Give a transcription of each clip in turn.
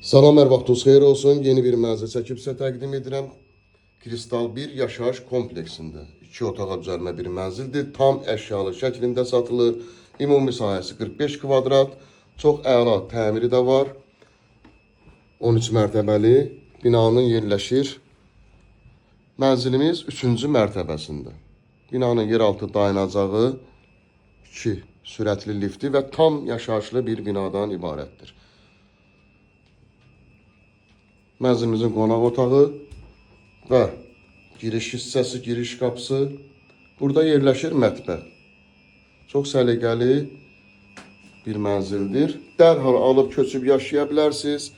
Salam, hər vaxtınız xeyir olsun. Yeni bir mənzil çəkib sizə təqdim edirəm. Kristal 1 yaşayış kompleksində 2 otağa düzəlmə bir mənzildir. Tam əşyalı şəklində satılır. Ümumi sahəsi 45 kvadrat. Çox əla təmiri də var. 13 mərtəbəli binanın yerləşir. Mənzilimiz 3-cü mərtəbəsində. Binanın yeraltı dayanacağı 2 sürətli lifti və tam yaşayışlı bir binadan ibarətdir. Mənzilimizin qonaq otağı və giriş hissəsi, giriş qapısı. Burada yerləşir mətbəx. Çox səliqəli bir mənzildir. Dərhal alıb köçüb yaşaya bilərsiniz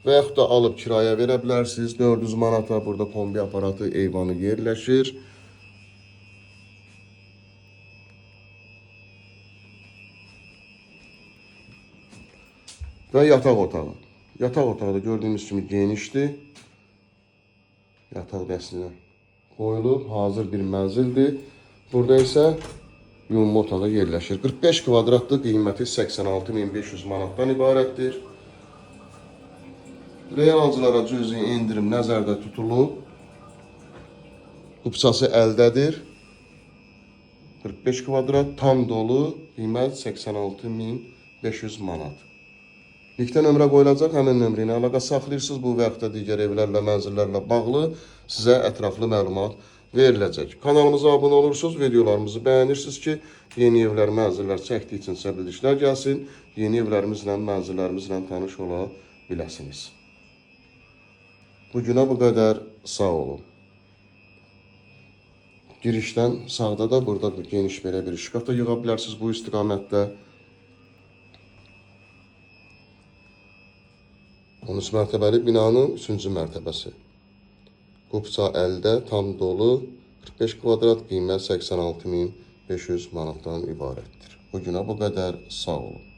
və yaxud da alıb kiraya verə bilərsiniz. 400 manata burada kombi aparatı, eyvanı yerləşir. Və yataq otağı. Yataq otağı da gördüyünüz kimi genişdir. Yataq dəstinə qoyulub, hazır bir mənzildir. Burada isə yumma otağı yerləşir. 45 kvadratlı, qiyməti 86.500 manatdan ibarətdir. Real alıcılara cüzi indirim nəzərdə tutulub. Qupçası əldədir. 45 kvadrat, tam dolu, qiymət 86.500 manat. Linkdə nömrə qoyulacaq, həmin nömrə ilə əlaqə saxlayırsınız. Bu və yaxud da digər evlərlə, mənzillərlə bağlı sizə ətraflı məlumat veriləcək. Kanalımıza abunə olursunuz, videolarımızı bəyənirsiniz ki, yeni evlər, mənzillər çəkdiyi üçün bildirişlər gəlsin. Yeni evlərimizlə, mənzillərimizlə tanış ola biləsiniz. Bugünə bu qədər, sağ olun. Girişdən sağda da burada geniş belə bir şkaf da yığa bilərsiniz bu istiqamətdə. 13 mərtəbəli binanın 3-cü mərtəbəsi. Qupça əldə, tam dolu, 45 kvadrat, qiymət 86.500 manatdan ibarətdir. Bugünə bu qədər, sağ olun.